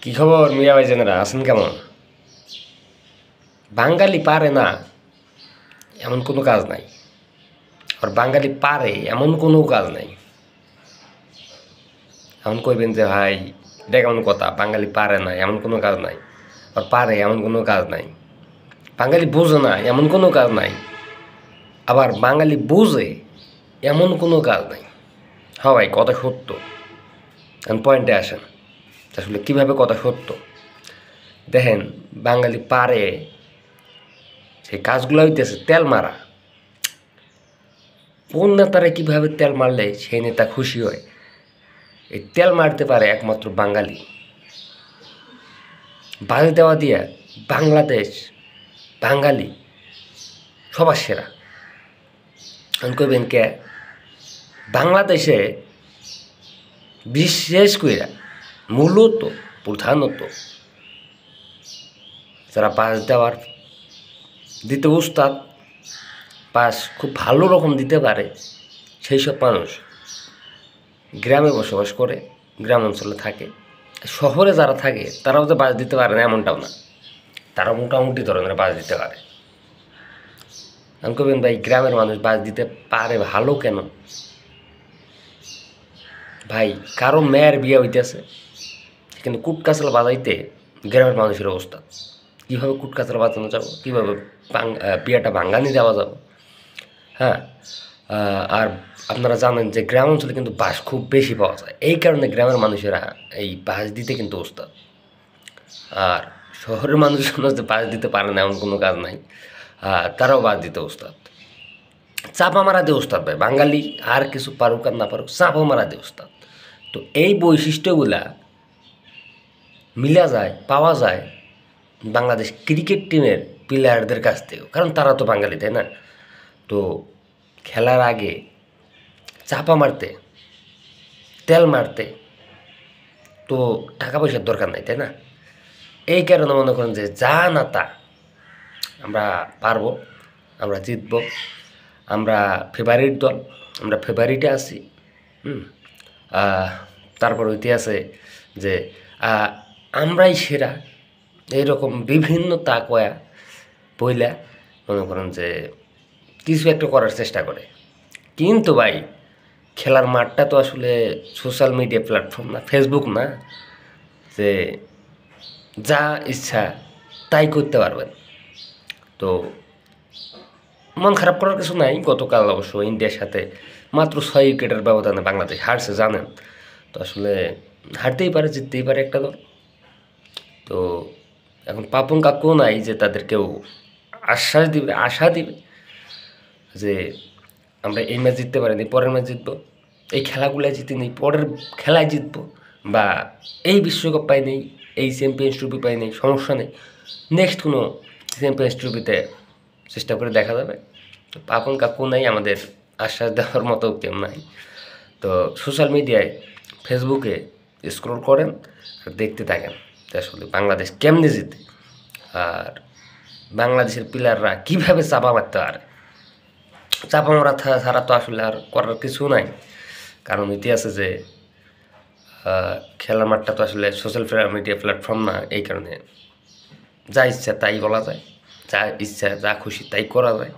কি খবর মিয়া ভাইজানেরা আছেন কেমন? বাঙালি পারে না এমন কোনো কাজ নাই, আর বাঙালি পারে এমন কোনো কাজ নাই। এমন কইবেন যে ভাই এটা কেমন কথা, বাঙালি পারে না এমন কোনো কাজ নাই, আর পারে এমন কোনো কাজ নাই। বাঙালি বোঝে না এমন কোনো কাজ নাই, আবার বাঙালি বোঝে এমন কোনো কাজ নাই। হ্যাঁ ভাই, কথা সত্য। এখন পয়েন্টে আসেন, আসলে কীভাবে কথা সত্য দেখেন। বাঙালি পারে সেই কাজগুলো হইতেছে তেল মারা। কোন নেতারে কীভাবে তেল মারলে সেই নেতা খুশি হয়, এই তেল মারতে পারে একমাত্র বাঙালি। বাজে দেওয়া দিয়া বাংলাদেশ বাঙালি সবার সেরা। আমি কইবেন কে? বাংলাদেশে বিশেষ করে মূলত প্রধানত যারা বাস দেওয়ার দিতে উস্তাদ, বাস খুব ভালো রকম দিতে পারে, সেই সব মানুষ গ্রামে বসবাস করে, গ্রাম অঞ্চলে থাকে। শহরে যারা থাকে তারাও যে বাস দিতে পারে না এমনটাও না, তারা মোটামুটি ধরনের বাস দিতে পারে। আমি কবেন ভাই গ্রামের মানুষ বাস দিতে পারে ভালো কেন? ভাই কারো মেয়ের বিয়ে হইতেছে, কিন্তু কুটকাচাল বাজাইতে গ্রামের মানুষের অবস্থা। কীভাবে কুটকাচাল বাজানো যাবো, কীভাবে বিয়েটা ভাঙ্গানি দেওয়া যাবো। হ্যাঁ, আর আপনারা জানেন যে গ্রাম অঞ্চলে কিন্তু বাস খুব বেশি পাওয়া যায়, এই কারণে গ্রামের মানুষেরা এই বাস দিতে কিন্তু ওস্তাদ। আর শহরের মানুষজন যে বাস দিতে পারে না এমন কোনো কাজ নাই, তারাও বাস দিতে ওস্তাদ। চাপা মারা দিয়ে ওস্তাদ ভাই বাঙালি, আর কিছু পারুক আর না পারুক, চাপা মারা দিয়ে ওস্তাদ। তো এই বৈশিষ্ট্যগুলা মিলা যায়, পাওয়া যায় বাংলাদেশ ক্রিকেট টিমের প্লেয়ারদের কাছ থেকেও, কারণ তারা তো বাঙালি, তাই না? তো খেলার আগে চাপা মারতে, তেল মারতে তো টাকা পয়সার দরকার নাই, তাই না? এই কারণে মনে করেন যে যা না তা আমরা পারবো, আমরা জিতব, আমরা ফেভারিট দল, আমরা ফেভারিটে আছি। তারপর ইতিহাসে যে আমরাই সেরা, এইরকম বিভিন্ন তাকয়া বইলা মনে করেন যে কিছু একটা করার চেষ্টা করে। কিন্তু ভাই খেলার মাঠটা তো আসলে সোশ্যাল মিডিয়া প্ল্যাটফর্ম না, ফেসবুক না, যে যা ইচ্ছা তাই করতে পারবেন। তো মন খারাপ করার কিছু নাই। গতকাল অবশ্য ইন্ডিয়ার সাথে মাত্র 6 উইকেটের ব্যবধানে বাংলাদেশ হারছে, জানেন তো। আসলে হারতেই পারে, জিততেই পারে একটা দল। তো এখন পাপন কাকুও নাই যে তাদেরকেও আশ্বাস দিবে, আশা দিবে যে আমরা এই ম্যাচ জিততে পারিনি, পরের ম্যাচ জিতবো, এই খেলাগুলো জিতিনি পরের খেলায় জিতবো, বা এই বিশ্বকাপ পাই নেই, এই চ্যাম্পিয়ন্স ট্রফি পাই নেই, সমস্যা নেই, নেক্সট কোনো চ্যাম্পিয়ন্স ট্রফিতে চেষ্টা করে দেখা যাবে। তো পাপন কাকু নাই, আমাদের আশ্বাস দেওয়ার মতো কেউ নাই। তো সোশ্যাল মিডিয়ায় ফেসবুকে স্ক্রল করেন আর দেখতে থাকেন যে আসলে বাংলাদেশ কেমনে জিতে, আর বাংলাদেশের প্লেয়াররা কীভাবে চাপা মারতে পারে। চাপা মারা ছাড়া তো আসলে আর করার কিছু নাই, কারণ ইতিহাসে যে খেলার মাঠটা তো আসলে সোশ্যাল মিডিয়া প্ল্যাটফর্ম না, এই কারণে যা ইচ্ছা তাই বলা যায়, যা ইচ্ছা যা খুশি তাই করা যায়।